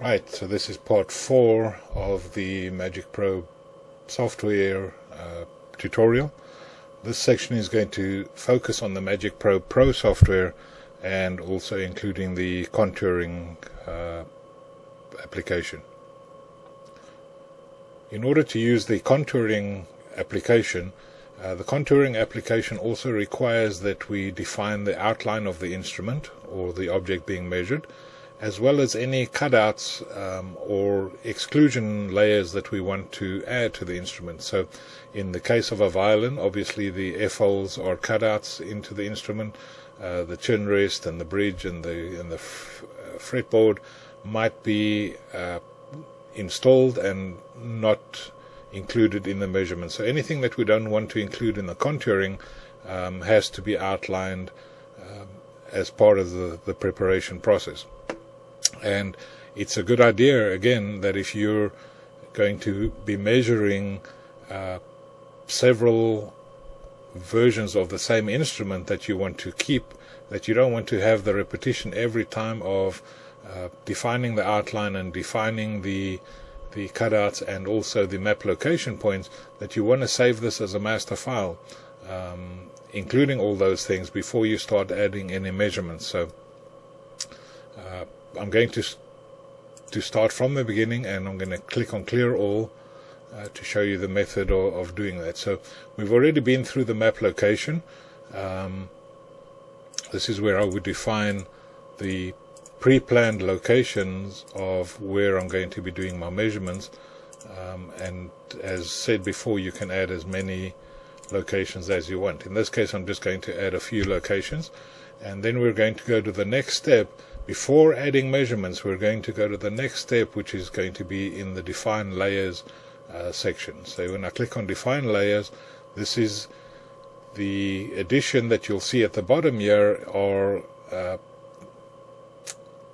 Right, so this is part 4 of the Magic Pro software tutorial. This section is going to focus on the Magic Pro software and also including the contouring application. In order to use the contouring application also requires that we define the outline of the instrument or the object being measured, as well as any cutouts or exclusion layers that we want to add to the instrument. So in the case of a violin, obviously the F-holes are cutouts into the instrument. The chin rest and the bridge and the fretboard might be installed and not included in the measurement. So anything that we don't want to include in the contouring has to be outlined as part of the preparation process. And it's a good idea, again, that if you're going to be measuring several versions of the same instrument that you want to keep, that you don't want to have the repetition every time of defining the outline and defining the cutouts and also the map location points, that you want to save this as a master file, including all those things before you start adding any measurements. So I'm going to start from the beginning, and I'm going to click on clear all to show you the method of doing that. So we've already been through the map location. This is where I would define the pre-planned locations of where I'm going to be doing my measurements, and as said before, you can add as many locations as you want. In this case, I'm just going to add a few locations, and then we're going to go to the next step. Before adding measurements, we're going to go to the next step, which is going to be in the define layers section. So when I click on define layers, this is the addition that you'll see at the bottom here are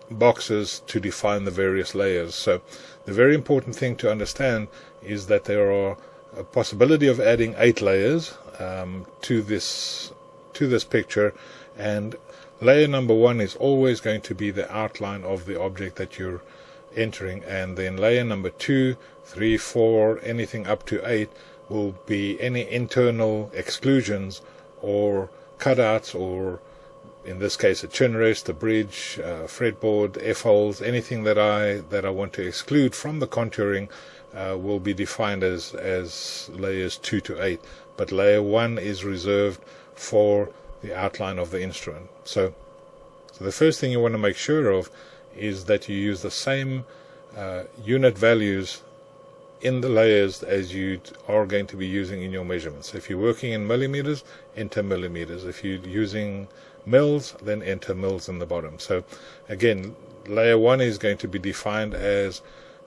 boxes to define the various layers. So the very important thing to understand is that there are a possibility of adding 8 layers to this picture, and layer number 1 is always going to be the outline of the object that you're entering, and then layer number 2, 3, 4, anything up to 8 will be any internal exclusions or cutouts, or in this case a chin rest, a bridge, fretboard, F-holes, anything that I want to exclude from the contouring will be defined as layers 2 to 8, but layer 1 is reserved for the outline of the instrument. So the first thing you want to make sure of is that you use the same unit values in the layers as you are going to be using in your measurements. So if you're working in millimeters, enter millimeters. If you're using mils, then enter mils in the bottom. So again, layer 1 is going to be defined as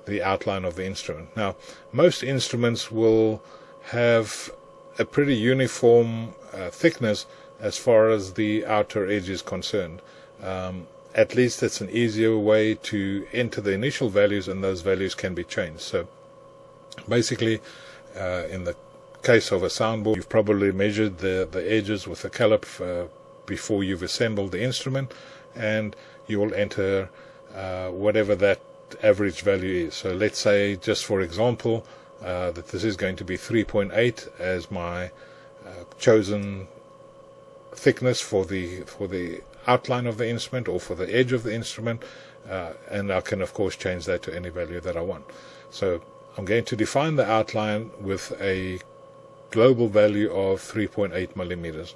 the outline of the instrument. Now, most instruments will have a pretty uniform thickness as far as the outer edge is concerned. At least it's an easier way to enter the initial values, and those values can be changed. So basically, in the case of a soundboard, you've probably measured the edges with a caliper before you've assembled the instrument, and you will enter whatever that average value is. So let's say, just for example, that this is going to be 3.8 as my chosen thickness for the outline of the instrument or for the edge of the instrument, and I can of course change that to any value that I want. So I'm going to define the outline with a global value of 3.8 millimeters.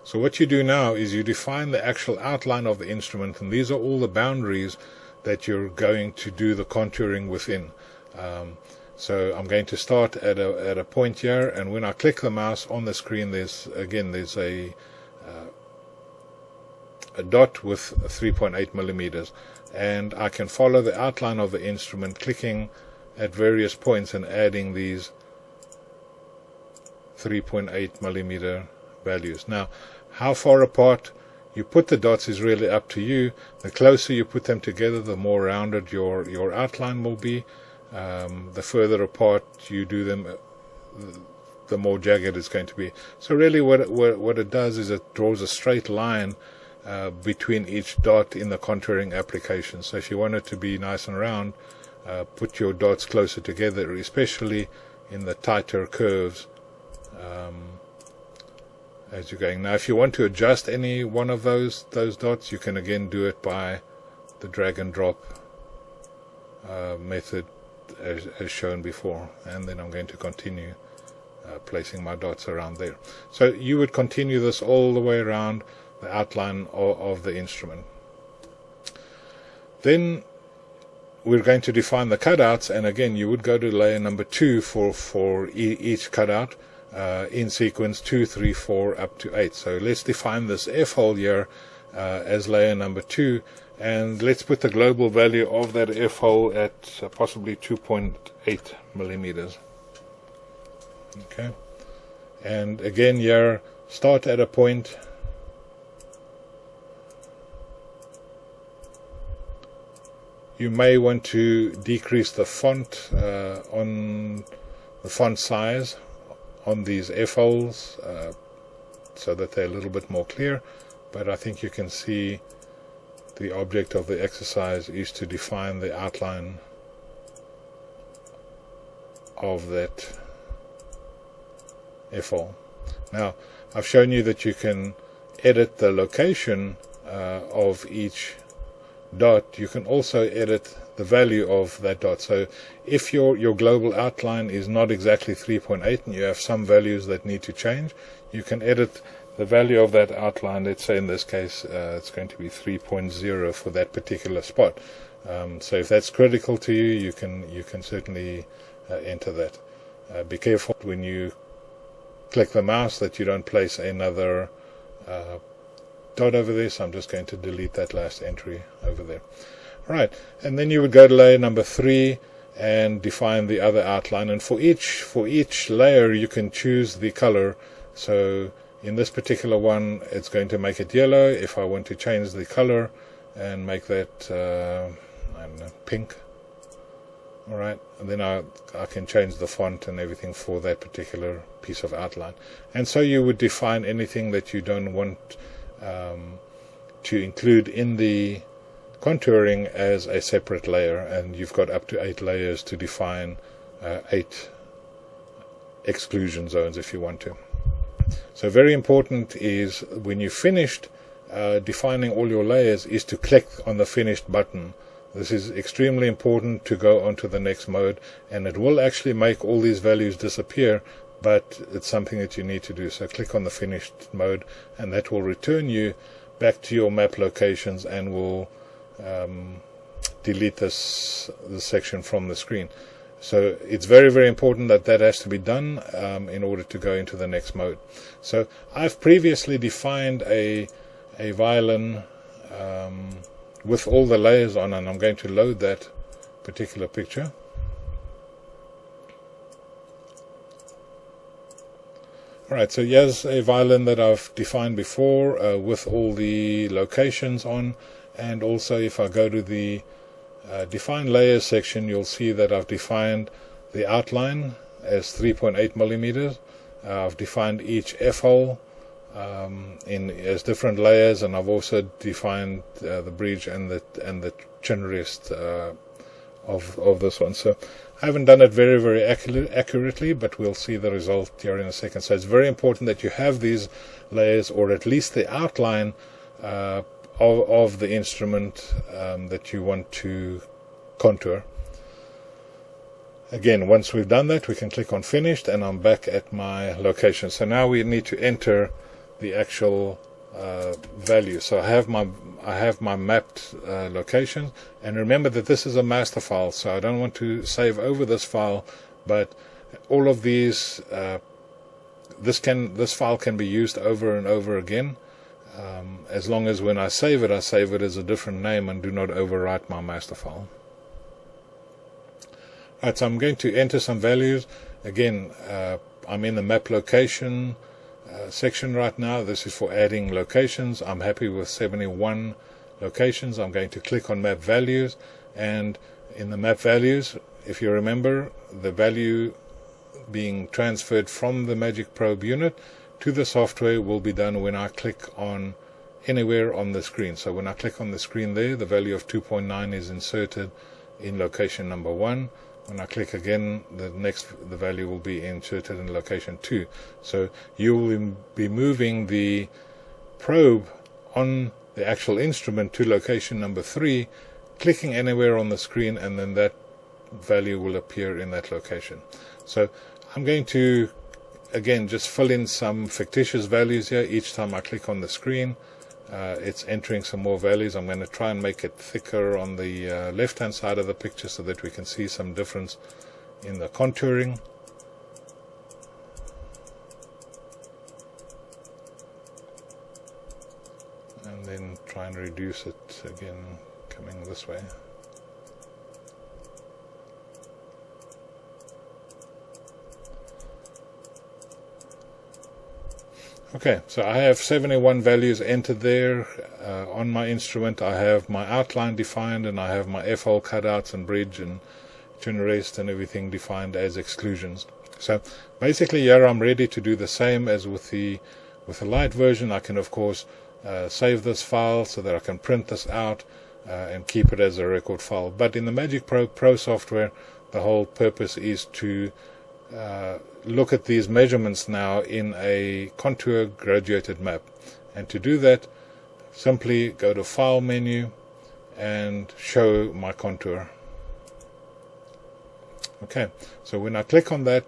So what you do now is you define the actual outline of the instrument, and these are all the boundaries that you're going to do the contouring within. So I'm going to start at a point here, and when I click the mouse on the screen, there's a dot with 3.8 millimeters, and I can follow the outline of the instrument, clicking at various points and adding these 3.8 millimeter values. Now, how far apart you put the dots is really up to you. The closer you put them together, the more rounded your outline will be. The further apart you do them, the more jagged it's going to be. So really what it does is it draws a straight line between each dot in the contouring application. So if you want it to be nice and round, put your dots closer together, especially in the tighter curves as you're going. Now if you want to adjust any one of those dots, you can again do it by the drag and drop method as shown before, and then I'm going to continue placing my dots around there. So you would continue this all the way around the outline of the instrument. Then we're going to define the cutouts, and again you would go to layer number 2 for each cutout in sequence 2, 3, 4 up to 8. So let's define this F-hole here as layer number 2, and let's put the global value of that F-hole at possibly 2.8 millimeters. Okay, and again here start at a point, you may want to decrease the font on the font size on these F-holes so that they're a little bit more clear, but I think you can see the object of the exercise is to define the outline of that F-hole. Now I've shown you that you can edit the location of each dot. You can also edit the value of that dot. So if your global outline is not exactly 3.8 and you have some values that need to change, you can edit the value of that outline. Let's say in this case it's going to be 3.0 for that particular spot. So if that's critical to you, you can certainly enter that. Be careful when you click the mouse that you don't place another dot over there, so I'm just going to delete that last entry over there. Right, and then you would go to layer number 3 and define the other outline, and for each layer you can choose the color. So in this particular one it's going to make it yellow. If I want to change the color and make that I don't know, pink, alright, and then I can change the font and everything for that particular piece of outline. And so you would define anything that you don't want to include in the contouring as a separate layer, and you've got up to 8 layers to define 8 exclusion zones if you want to. So very important is when you've finished defining all your layers is to click on the finished button. This is extremely important to go on to the next mode, and it will actually make all these values disappear, but it's something that you need to do. So click on the finished mode, and that will return you back to your map locations and will delete this section from the screen. So it's very, very important that that has to be done in order to go into the next mode. So I've previously defined a violin with all the layers on, and I'm going to load that particular picture. Alright, so here's a violin that I've defined before with all the locations on, and also if I go to the define layers section, you'll see that I've defined the outline as 3.8 millimeters. I've defined each F-hole as different layers, and I've also defined the bridge and the chin rest of this one. So I haven't done it very, very accurately, but we'll see the result here in a second. So it's very important that you have these layers, or at least the outline of the instrument that you want to contour. Again, once we've done that, we can click on finished, and I'm back at my location. So now we need to enter the actual value. So I have my mapped location, and remember that this is a master file, so I don't want to save over this file, but all of these this file can be used over and over again, as long as when I save it as a different name and do not overwrite my master file. Right, so I'm going to enter some values. Again, I'm in the map location section right now. This is for adding locations. I'm happy with 71 locations. I'm going to click on map values, and in the map values, if you remember, the value being transferred from the Magic Probe unit to the software will be done when I click on anywhere on the screen. So when I click on the screen there, the value of 2.9 is inserted in location number 1. When I click again, the value will be inserted in location 2. So you will be moving the probe on the actual instrument to location number 3, clicking anywhere on the screen, and then that value will appear in that location. So I'm going to again just fill in some fictitious values here. Each time I click on the screen, it's entering some more values. I'm going to try and make it thicker on the left hand side of the picture so that we can see some difference in the contouring. And then try and reduce it again coming this way. Okay, so I have 71 values entered there on my instrument. I have my outline defined, and I have my F-hole cutouts and bridge and generate and everything defined as exclusions. So basically here I'm ready to do the same as with the light version. I can of course save this file so that I can print this out and keep it as a record file. But in the Magic Pro software, the whole purpose is to look at these measurements now in a contour graduated map. And to do that, simply go to File menu and show my contour. Okay, so when I click on that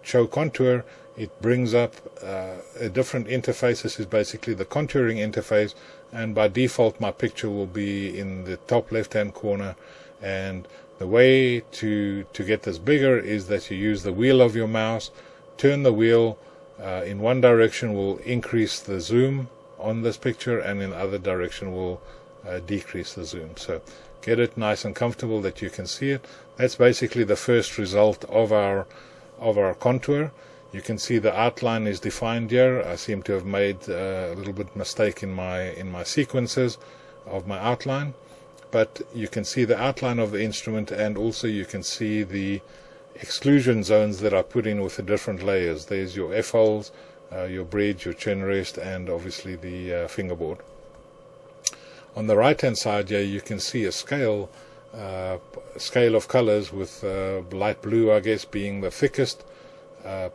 show contour, it brings up a different interface. This is basically the contouring interface, and by default my picture will be in the top left hand corner. And the way to get this bigger is that you use the wheel of your mouse. Turn the wheel in one direction will increase the zoom on this picture, and in the other direction will decrease the zoom. So get it nice and comfortable that you can see it. That's basically the first result of our contour. You can see the outline is defined here. I seem to have made a little bit mistake in my sequences of my outline, but you can see the outline of the instrument, and also you can see the exclusion zones that I put in with the different layers. There's your F-holes, your bridge, your chin rest, and obviously the fingerboard. On the right hand side here you can see a scale of colors, with light blue I guess being the thickest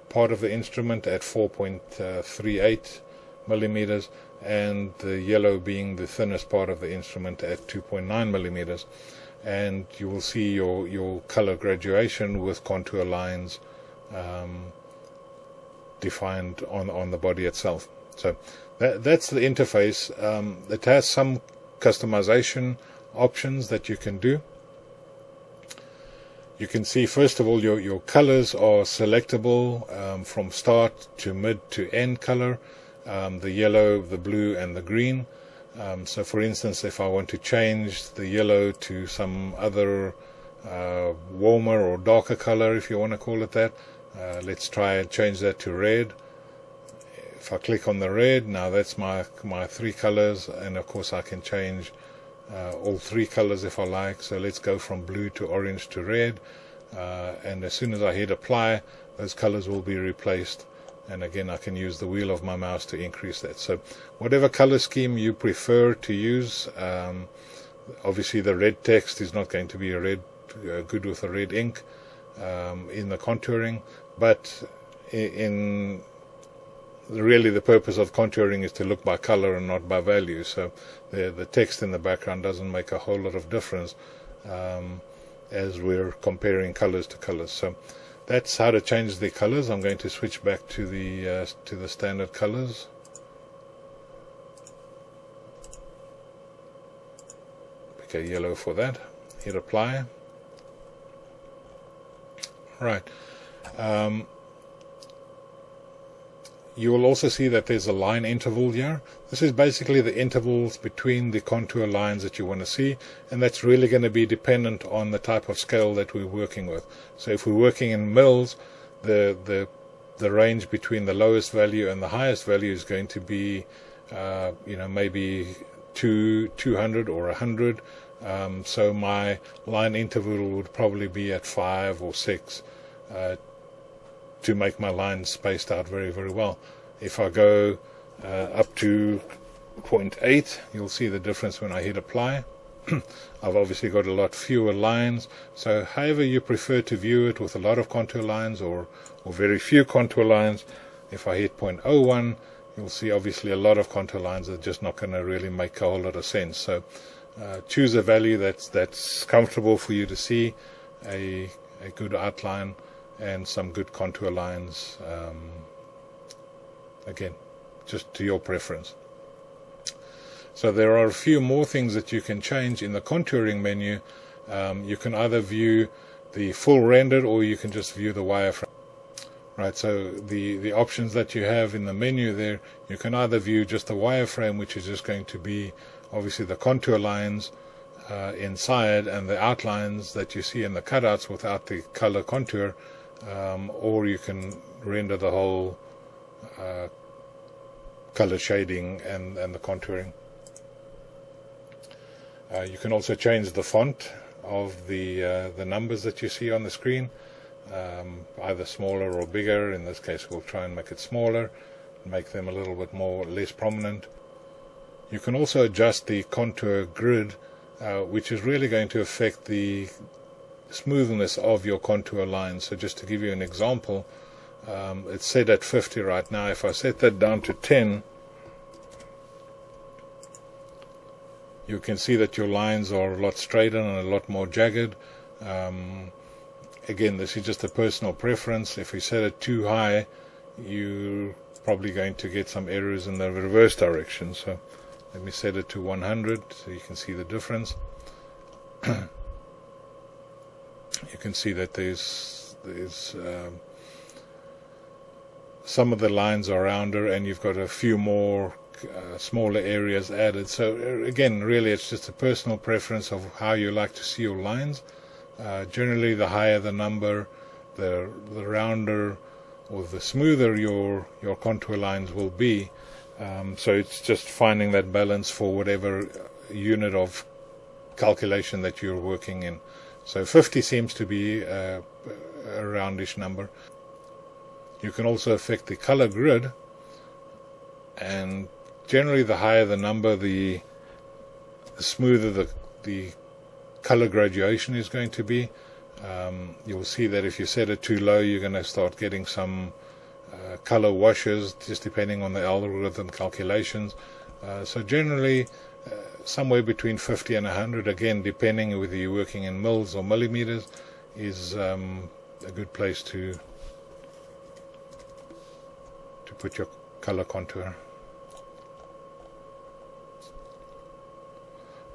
part of the instrument at 4.38 millimeters, and the yellow being the thinnest part of the instrument at 2.9 millimeters. And you will see your color graduation with contour lines defined on the body itself. So that's the interface. It has some customization options that you can do. You can see first of all your colors are selectable from start to mid to end color, the yellow, the blue, and the green. So for instance, if I want to change the yellow to some other warmer or darker color, if you want to call it that, let's try and change that to red. If I click on the red, now that's my three colors, and of course I can change all three colors if I like. So let's go from blue to orange to red, and as soon as I hit apply, those colors will be replaced. And again, I can use the wheel of my mouse to increase that. So whatever color scheme you prefer to use, obviously the red text is not going to be good with a red ink in the contouring, but really the purpose of contouring is to look by color and not by value. So the text in the background doesn't make a whole lot of difference as we're comparing colors to colors. So that's how to change the colors. I'm going to switch back to the standard colors. Pick a yellow for that. Hit apply. Right. You will also see that there's a line interval here. This is basically the intervals between the contour lines that you want to see, and that's really going to be dependent on the type of scale that we're working with. So if we're working in mils, the range between the lowest value and the highest value is going to be maybe 200 or 100. So my line interval would probably be at 5 or 6 to make my lines spaced out very, very well. If I go up to 0.8, you'll see the difference when I hit apply. I've obviously got a lot fewer lines, so however you prefer to view it, with a lot of contour lines or very few contour lines. If I hit 0.01, you'll see obviously a lot of contour lines are just not going to really make a whole lot of sense. So choose a value that's comfortable for you to see, a good outline and some good contour lines, again, just to your preference. So there are a few more things that you can change in the contouring menu. You can either view the full render or you can just view the wireframe. Right, so the options that you have in the menu there, you can either view just the wireframe, which is just going to be obviously the contour lines inside and the outlines that you see in the cutouts without the color contour, or you can render the whole color shading and the contouring. You can also change the font of the numbers that you see on the screen, either smaller or bigger. In this case we'll try and make it smaller, make them a little bit less prominent. You can also adjust the contour grid, which is really going to affect the smoothness of your contour lines. So just to give you an example, it's set at 50 right now. If I set that down to 10, you can see that your lines are a lot straighter and a lot more jagged. Again, this is just a personal preference. If we set it too high, you're probably going to get some errors in the reverse direction. So let me set it to 100 so you can see the difference. You can see that there's some of the lines are rounder and you've got a few more smaller areas added. So again, really it's just a personal preference of how you like to see your lines. Generally the higher the number, the rounder or the smoother your contour lines will be. So it's just finding that balance for whatever unit of calculation that you're working in. So 50 seems to be a roundish number. You can also affect the color grid, and generally the higher the number, the smoother the color graduation is going to be. You'll see that if you set it too low, you're going to start getting some color washes, just depending on the algorithm calculations. So generally somewhere between 50 and 100, again depending whether you're working in mils or millimeters, is a good place to put your color contour.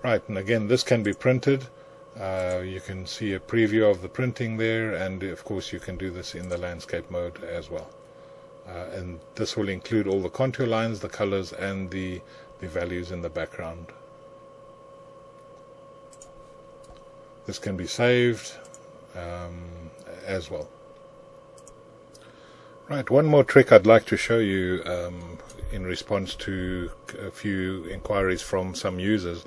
Right, and again this can be printed. You can see a preview of the printing there, and of course you can do this in the landscape mode as well. And this will include all the contour lines, the colors, and the values in the background. This can be saved as well. Right, one more trick I'd like to show you in response to a few inquiries from some users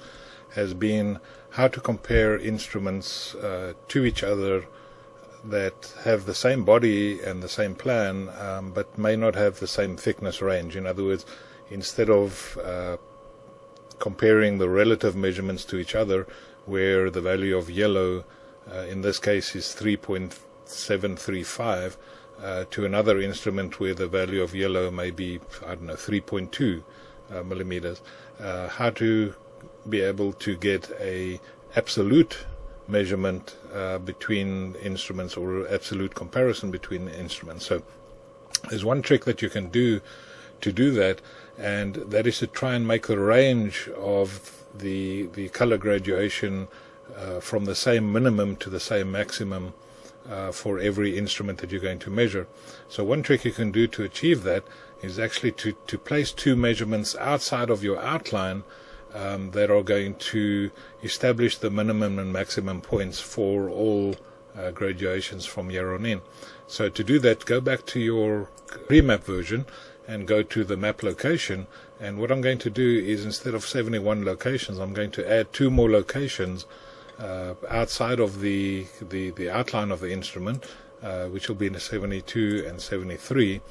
has been how to compare instruments to each other that have the same body and the same plan, but may not have the same thickness range. In other words, instead of comparing the relative measurements to each other, where the value of yellow in this case is 3.735, to another instrument where the value of yellow may be, I don't know, 3.2 millimeters, how to be able to get a absolute measurement between instruments, or absolute comparison between instruments. So there's one trick that you can do to do that, and that is to try and make the range of the color graduation from the same minimum to the same maximum for every instrument that you're going to measure. So one trick you can do to achieve that is actually to place two measurements outside of your outline that are going to establish the minimum and maximum points for all graduations from here on in. So to do that, go back to your remap version and go to the map location, and what I'm going to do is, instead of 71 locations, I'm going to add two more locations outside of the outline of the instrument, which will be in 72 and 73,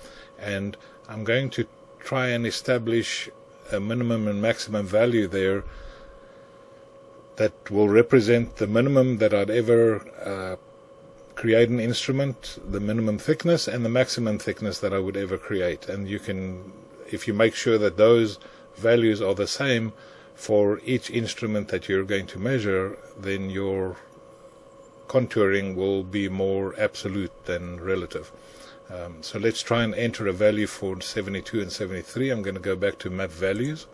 and I'm going to try and establish a minimum and maximum value there that will represent the minimum that I'd ever create an instrument, the minimum thickness, and the maximum thickness that I would ever create. And you can, if you make sure that those values are the same for each instrument that you're going to measure, then your contouring will be more absolute than relative. So let's try and enter a value for 72 and 73. I'm going to go back to map values,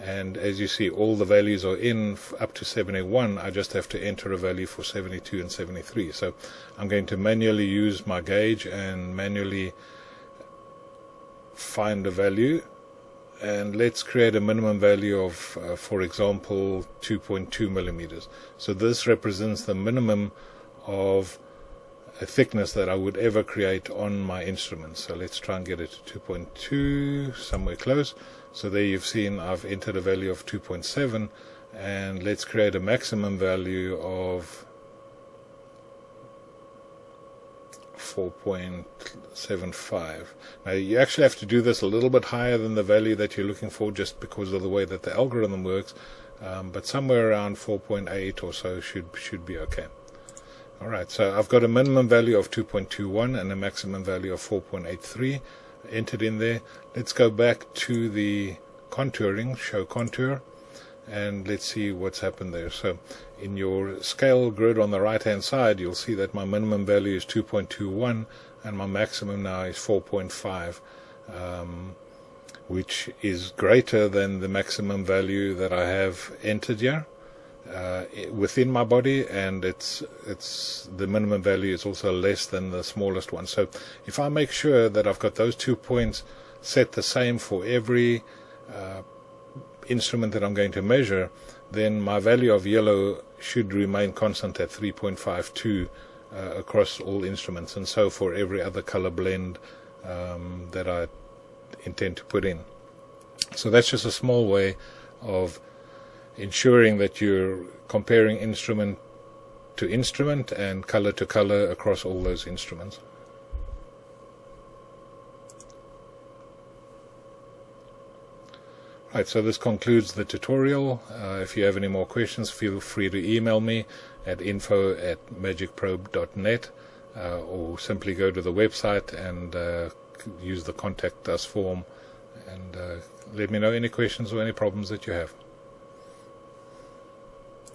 and as you see, all the values are in up to 71. I just have to enter a value for 72 and 73. So I'm going to manually use my gauge and manually find a value, and let's create a minimum value of, for example, 2.2 millimeters. So this represents the minimum of a thickness that I would ever create on my instrument. So let's try and get it to 2.2, somewhere close. So there you've seen I've entered a value of 2.7, and let's create a maximum value of 4.75. Now you actually have to do this a little bit higher than the value that you're looking for, just because of the way that the algorithm works, but somewhere around 4.8 or so should be okay. Alright, so I've got a minimum value of 2.21 and a maximum value of 4.83 entered in there. Let's go back to the contouring, show contour, and let's see what's happened there. So in your scale grid on the right hand side, you'll see that my minimum value is 2.21 and my maximum now is 4.5, which is greater than the maximum value that I have entered here within my body, and it's the minimum value is also less than the smallest one. So if I make sure that I've got those 2 points set the same for every instrument that I'm going to measure, then my value of yellow should remain constant at 3.52 across all instruments, and so for every other color blend that I intend to put in. So that's just a small way of ensuring that you're comparing instrument to instrument and color to color across all those instruments. Right, so this concludes the tutorial. If you have any more questions, feel free to email me at info@magicprobe.net, or simply go to the website and use the contact us form, and let me know any questions or any problems that you have.